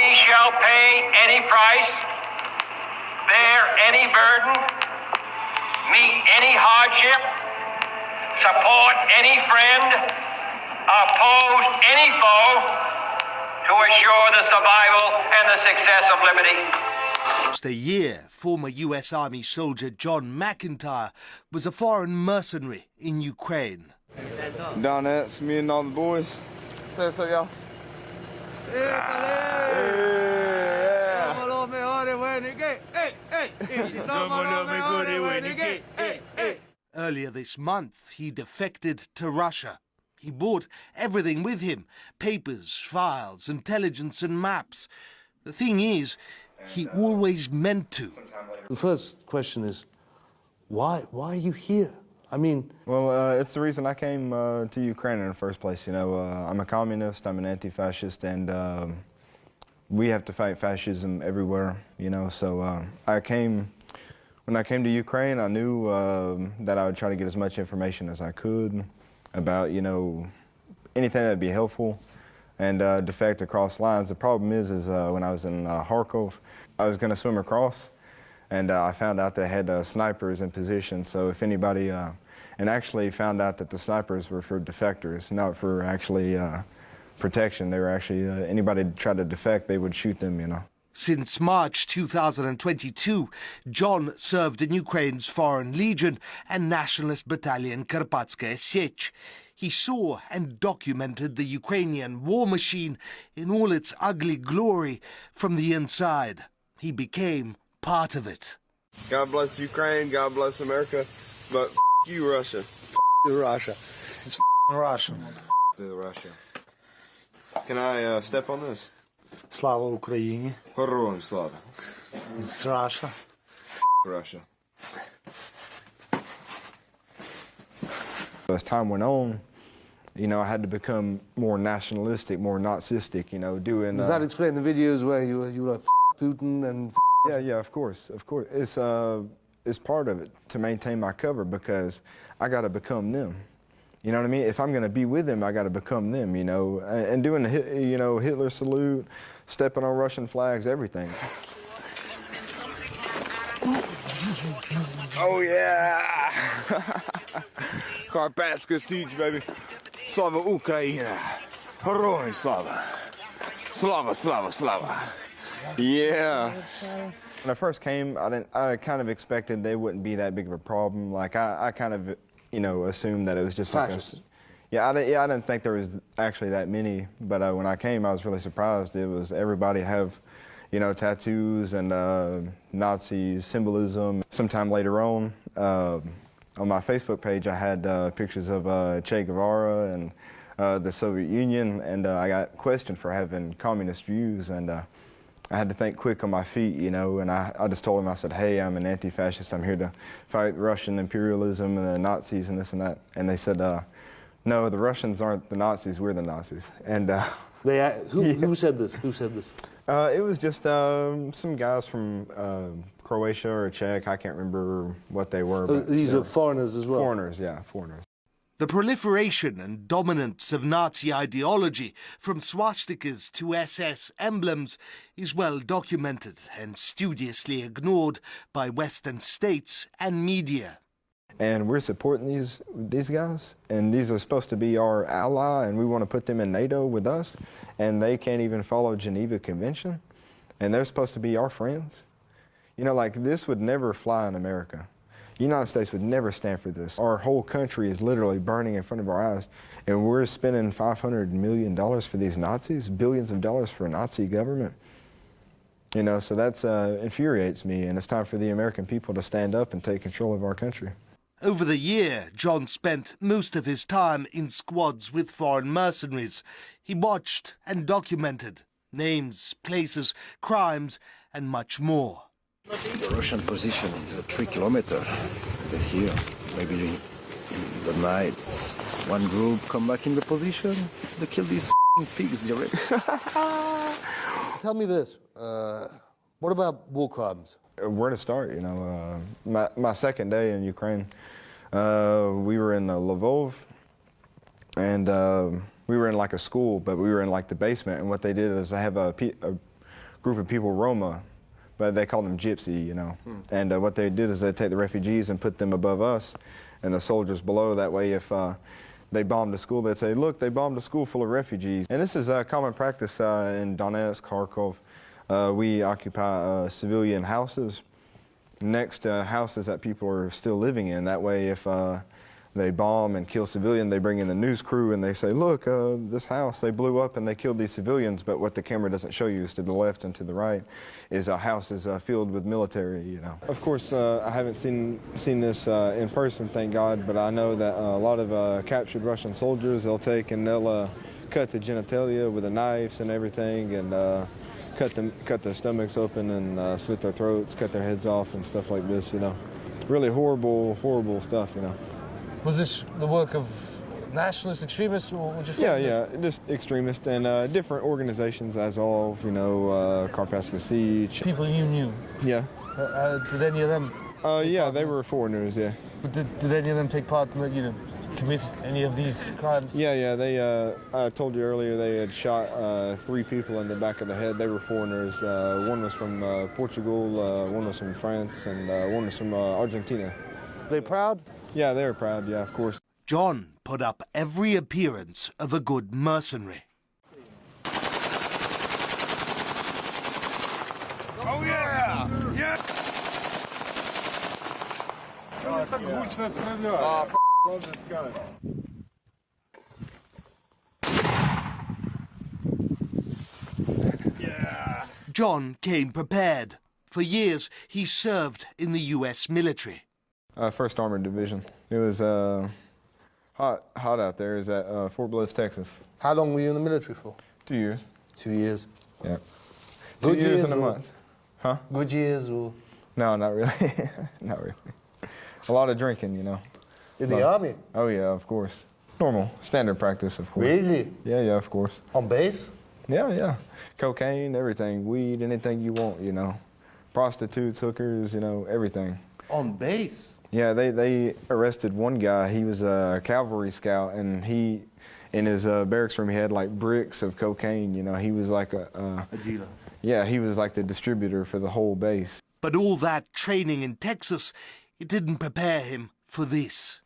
We shall pay any price, bear any burden, meet any hardship, support any friend, oppose any foe to assure the survival and the success of liberty. Just a year, former U.S. Army soldier John McIntyre was a foreign mercenary in Ukraine. Down there, it's me and all the boys. Say what's up, y'all. Earlier this month, he defected to Russia. He brought everything with him: papers, files, intelligence and maps. The thing is, he always meant to. The first question is, why are you here? I mean... Well, it's the reason I came to Ukraine in the first place. You know, I'm a communist, I'm an anti-fascist, and we have to fight fascism everywhere, you know. So when I came to Ukraine, I knew that I would try to get as much information as I could about, you know, anything that would be helpful, and defect across lines. The problem is when I was in Kharkov, I was going to swim across, and I found out they had snipers in position. So if anybody, and actually found out that the snipers were for defectors, not for actually protection. They were actually, anybody that tried to defect, they would shoot them, you know. Since March 2022, John served in Ukraine's Foreign Legion and Nationalist Battalion Karpatskaya Sech. He saw and documented the Ukrainian war machine in all its ugly glory from the inside. He became part of it. God bless Ukraine, God bless America, but you, Russia. You, Russia. It's Russian. Russia. Can I step on this? Slava Ukraini. Героям слава. It's Russia. Russia. As time went on, you know, I had to become more nationalistic, more Nazistic, you know, doing... Does that explain the videos where you were like, Putin and... Yeah, of course. It's part of it to maintain my cover, because I got to become them. You know what I mean? If I'm going to be with them, I got to become them, you know. And doing the, you know, Hitler salute, stepping on Russian flags, everything. Oh, yeah! Karpatskaya Siege, baby. Slava Ukraina. Героям слава. Slava, slava, slava. Yeah. When I first came, I kind of expected they wouldn't be that big of a problem. Like, I kind of, you know, assumed that it was just like I didn't think there was actually that many. But when I came, I was really surprised. It was everybody have, you know, tattoos and Nazi symbolism. Sometime later on my Facebook page, I had pictures of Che Guevara and the Soviet Union, and I got questioned for having communist views, and I had to think quick on my feet, you know, and I just told him, I said, hey, I'm an anti-fascist. I'm here to fight Russian imperialism and the Nazis and this and that. And they said, no, the Russians aren't the Nazis, we're the Nazis. And who said this? Who said this? It was just some guys from Croatia or Czech. I can't remember what they were. But these are foreigners as well? Foreigners, yeah, foreigners. The proliferation and dominance of Nazi ideology, from swastikas to SS emblems, is well documented and studiously ignored by Western states and media. And we're supporting these guys, and these are supposed to be our ally, and we want to put them in NATO with us, and they can't even follow Geneva Convention, and they're supposed to be our friends. You know, like, this would never fly in America. The United States would never stand for this. Our whole country is literally burning in front of our eyes, and we're spending $500 million for these Nazis, billions of dollars for a Nazi government. You know, so that infuriates me, and it's time for the American people to stand up and take control of our country. Over the year, John spent most of his time in squads with foreign mercenaries. He watched and documented names, places, crimes, and much more. The Russian position is 3 kilometers here. Maybe in the night, one group come back in the position, they kill these pigs directly. Tell me this, what about war crimes? Where to start, you know. My second day in Ukraine, we were in Lvov, and we were in like a school, but we were in like the basement, and what they did is they have group of people, Roma, but they called them Gypsy, you know. And what they did is they take the refugees and put them above us and the soldiers below. That way, if they bombed a school, they'd say, look, they bombed a school full of refugees. And this is a common practice in Donetsk, Kharkov. We occupy civilian houses next to houses that people are still living in. That way, if they bomb and kill civilians, they bring in the news crew and they say, look, this house, they blew up and they killed these civilians, but what the camera doesn't show you is to the left and to the right is a house is filled with military, you know. Of course, I haven't seen this in person, thank God, but I know that a lot of captured Russian soldiers, they'll take and they'll cut the genitalia with the knives and everything, and cut their stomachs open and slit their throats, cut their heads off and stuff like this, you know. Really horrible, horrible stuff, you know. Was this the work of nationalist extremists or just... Yeah, just extremists and different organizations, Azov, you know, Karpatska Siege. People you knew? Yeah. Did any of them... yeah, they were foreigners, yeah. But did any of them take part in, you know, commit any of these crimes? Yeah, they, I told you earlier, they had shot 3 people in the back of the head. They were foreigners. One was from Portugal, one was from France, and one was from Argentina. They proud? Yeah, they were proud, yeah, of course. John put up every appearance of a good mercenary. Oh, yeah! Yeah! John came prepared. For years, he served in the U.S. military. 1st Armored Division. It was hot out there. It was at Fort Bliss, Texas. How long were you in the military for? 2 years. 2 years. Yeah. Good 2 years and a or- month. Huh? Good years or... No, not really. Not really. A lot of drinking, you know. In the army? Oh, yeah, of course. Normal, standard practice, of course. Really? Yeah, of course. On base? Yeah. Cocaine, everything. Weed, anything you want, you know. Prostitutes, hookers, you know, everything. On base? Yeah, they arrested one guy. He was a cavalry scout, and he, in his barracks room, he had like bricks of cocaine. You know, he was like A dealer. Yeah, he was like the distributor for the whole base. But all that training in Texas, it didn't prepare him for this.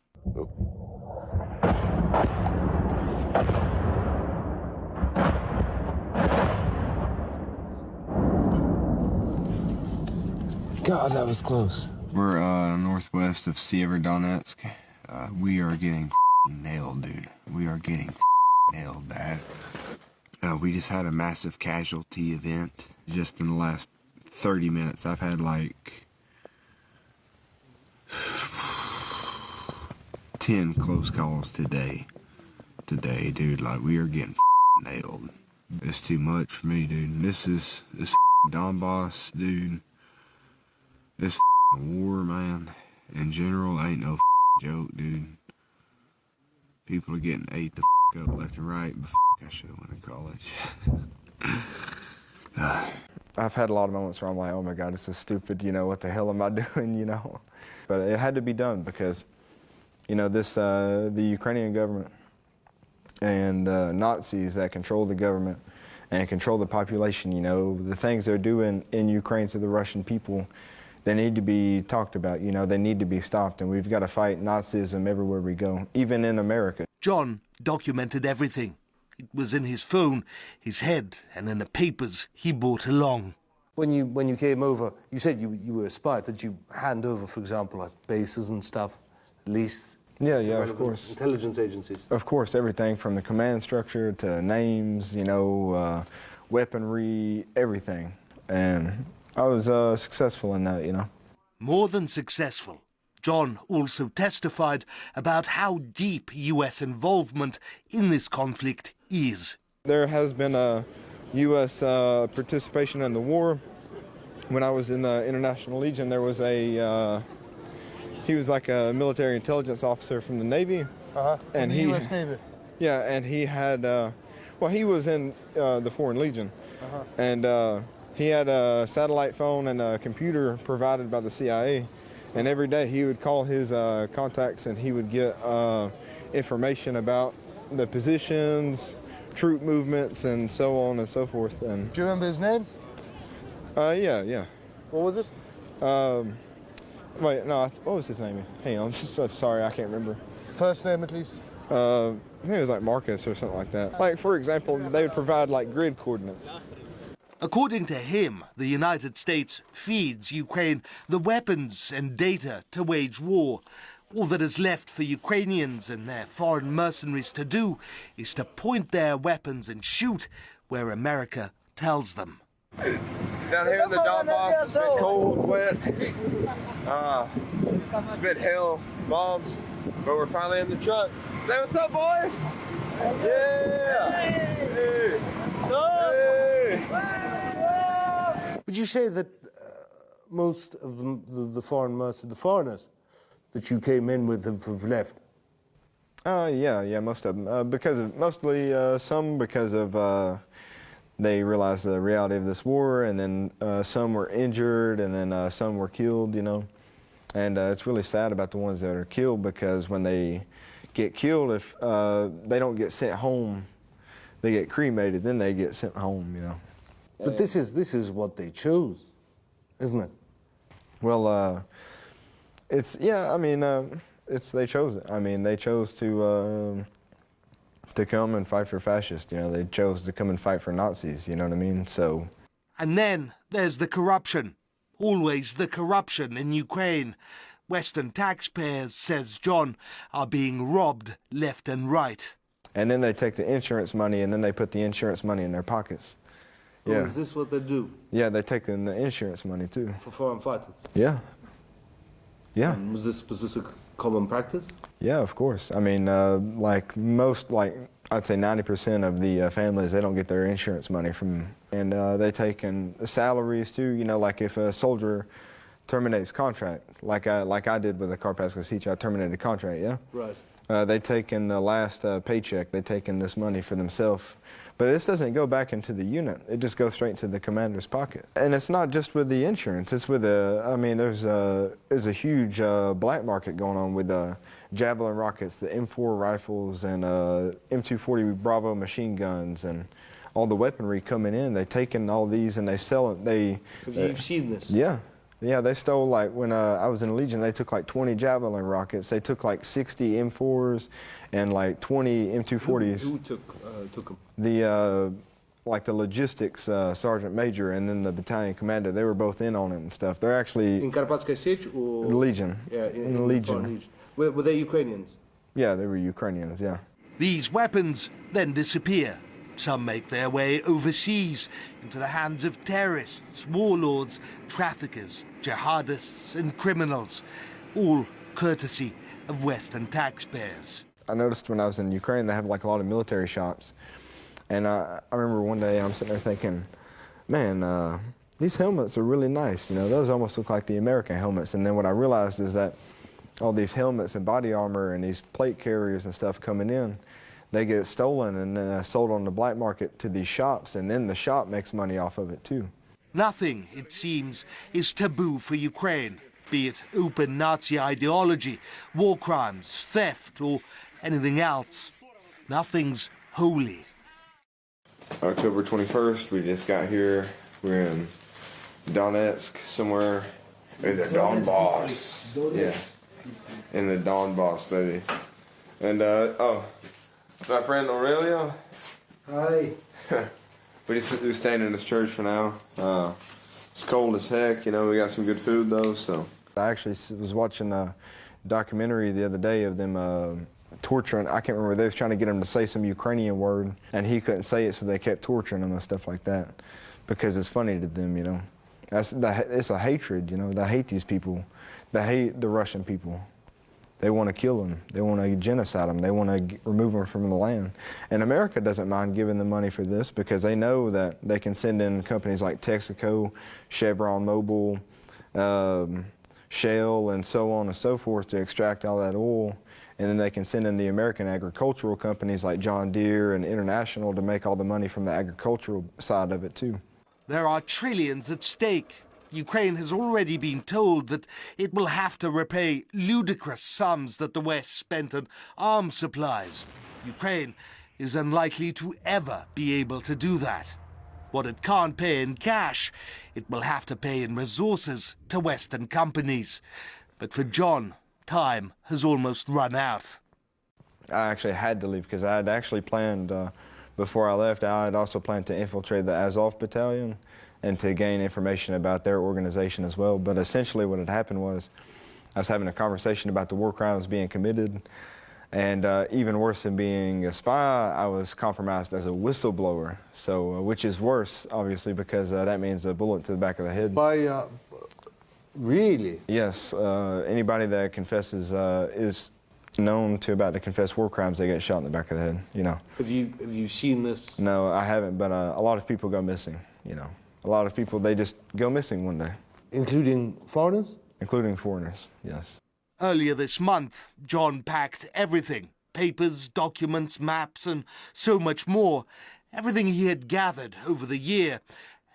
God, that was close. We're northwest of Severodonetsk. We are getting nailed, dude. We are getting nailed bad. We just had a massive casualty event. Just in the last 30 minutes, I've had like 10 close calls today. Dude, like we are getting nailed. It's too much for me, dude. This Donbass, dude. This war, man, in general, ain't no joke, dude. People are getting ate the up left and right, but I should have went to college. I've had a lot of moments where I'm like, oh my God, this is stupid, you know, what the hell am I doing, you know? But it had to be done because, you know, the Ukrainian government and Nazis that control the government and control the population, you know, the things they're doing in Ukraine to the Russian people, they need to be talked about, you know, they need to be stopped, and we've got to fight Nazism everywhere we go, even in America. John documented everything. It was in his phone, his head, and in the papers he brought along. When you came over, you said you were a spy. Did you hand over, for example, like bases and stuff, at least? Yeah, to of relevant course. Intelligence agencies? Of course, everything from the command structure to names, you know, weaponry, everything. And I was successful in that, you know. More than successful. John also testified about how deep U.S. involvement in this conflict is. There has been a U.S. participation in the war. When I was in the International Legion, there was he was like a military intelligence officer from the Navy. And the U.S. Navy? Yeah, and he had, well, he was in the Foreign Legion. And he had a satellite phone and a computer provided by the CIA. And every day he would call his contacts and he would get information about the positions, troop movements, and so on and so forth. And Do you remember his name? Yeah. What was it? Wait, no, what was his name? Hang on, I'm so sorry, I can't remember. First name, at least? I think it was like Marcus or something like that. Like, for example, they would provide like grid coordinates. According to him, the United States feeds Ukraine the weapons and data to wage war. All that is left for Ukrainians and their foreign mercenaries to do is to point their weapons and shoot where America tells them. Down here in the Donbass, it's been cold, wet. It's been hell, bombs, but we're finally in the truck. Say what's up, boys? Yeah! Hey! Would you say that most of the foreigners that you came in with have left? Yeah, most of them. Mostly some because of they realized the reality of this war, and then some were injured, and then some were killed, you know. And it's really sad about the ones that are killed, because when they get killed, if they don't get sent home, they get cremated, then they get sent home, you know. But this is what they chose, isn't it? Well, they chose it. I mean, they chose to come and fight for fascists, you know. They chose to come and fight for Nazis, you know what I mean? So. And then there's the corruption. Always the corruption in Ukraine. Western taxpayers, says John, are being robbed left and right. And then they take the insurance money, and then they put the insurance money in their pockets. Yeah. Oh, is this what they do? Yeah, they take in the insurance money too. For foreign fighters? Yeah. Yeah. And was this a common practice? Yeah, of course. I mean, I'd say 90% of the families, they don't get their insurance money from, and they take in salaries too. You know, like if a soldier terminates contract, like I did with the Karpatska Sich, I terminated a contract. Yeah. Right. They take in the last paycheck, they take in this money for themselves. But this doesn't go back into the unit. It just goes straight into the commander's pocket. And it's not just with the insurance. It's with there's a huge black market going on with Javelin rockets, the M4 rifles, and M240 Bravo machine guns, and all the weaponry coming in. They take in all these and they sell it. Have you seen this? Yeah. Yeah, they stole, like, when I was in the Legion, they took like 20 Javelin rockets. They took like 60 M4s and like 20 M240s. Who took them? The logistics sergeant major and then the battalion commander, they were both in on it and stuff. They're actually in Karpatska Sich or Legion. Yeah, in the Legion. Were they Ukrainians? Yeah, they were Ukrainians. Yeah. These weapons then disappear. Some make their way overseas into the hands of terrorists, warlords, traffickers, jihadists and criminals, all courtesy of Western taxpayers. I noticed when I was in Ukraine, they have like a lot of military shops. And I remember one day I'm sitting there thinking, man, these helmets are really nice. You know, those almost look like the American helmets. And then what I realized is that all these helmets and body armor and these plate carriers and stuff coming in, they get stolen and then sold on the black market to these shops, and then the shop makes money off of it too. Nothing, it seems, is taboo for Ukraine, be it open Nazi ideology, war crimes, theft, or anything else. Nothing's holy. October 21st, we just got here. We're in Donetsk, somewhere in the Donbass. Yeah, in the Donbass, baby. And, my friend Aurelio. Hi. We're staying in this church for now. It's cold as heck, you know, we got some good food though, so. I actually was watching a documentary the other day of them torturing, I can't remember, they was trying to get him to say some Ukrainian word, and he couldn't say it, so they kept torturing him and stuff like that, because it's funny to them, you know. It's a hatred, you know, they hate these people. They hate the Russian people. They want to kill them. They want to genocide them. They want to remove them from the land. And America doesn't mind giving them money for this, because they know that they can send in companies like Texaco, Chevron Mobil, Shell, and so on and so forth to extract all that oil. And then they can send in the American agricultural companies like John Deere and International to make all the money from the agricultural side of it too. There are trillions at stake. Ukraine has already been told that it will have to repay ludicrous sums that the West spent on arms supplies. Ukraine is unlikely to ever be able to do that. What it can't pay in cash, it will have to pay in resources to Western companies. But for John, time has almost run out. I actually had to leave because I had actually planned, before I left, I had also planned to infiltrate the Azov battalion and to gain information about their organization as well. But essentially what had happened was I was having a conversation about the war crimes being committed, and even worse than being a spy, I was compromised as a whistleblower, so which is worse, obviously, because that means a bullet to the back of the head. By, really? Yes, anybody that confesses is known to about to confess war crimes, they get shot in the back of the head, you know. Have you seen this? No, I haven't, but a lot of people go missing, you know. A lot of people, they just go missing one day. Including foreigners? Including foreigners, yes. Earlier this month, John packed everything, papers, documents, maps, and so much more, everything he had gathered over the year,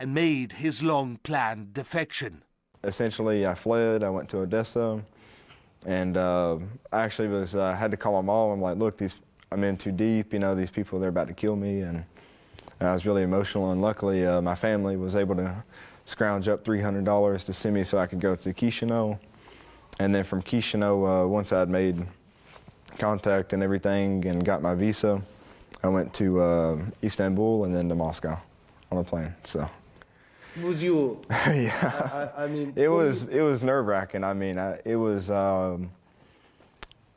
and made his long-planned defection. Essentially, I fled, I went to Odessa, and I actually had to call my mom. I'm like, look, I'm in too deep, you know, these people, they're about to kill me, and I was really emotional, and luckily my family was able to scrounge up $300 to send me so I could go to Chisinau. And then from Chisinau, once I'd made contact and everything and got my visa, I went to Istanbul and then to Moscow on a plane, so. Was you? Yeah. I mean, it was nerve-wracking. I mean, I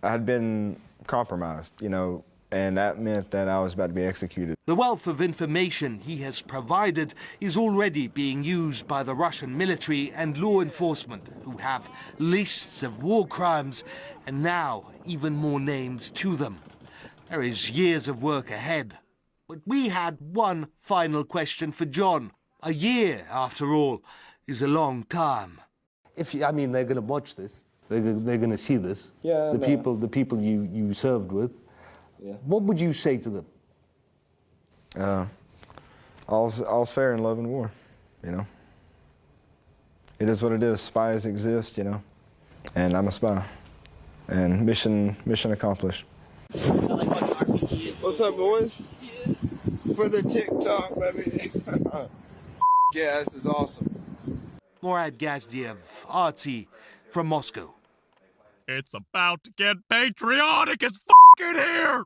had been compromised, you know, and that meant that I was about to be executed. The wealth of information he has provided is already being used by the Russian military and law enforcement, who have lists of war crimes and now even more names to them. There is years of work ahead. But we had one final question for John. A year, after all, is a long time. I mean, they're going to watch this. They're going to see this. Yeah. The people you served with. Yeah. What would you say to them? All's fair in love and war, you know. It is what it is. Spies exist, you know, and I'm a spy. And mission accomplished. What's up, boys? For the TikTok, baby. Yeah, this is awesome. Morad Gazdiev, RT, from Moscow. It's about to get patriotic as f***ing here!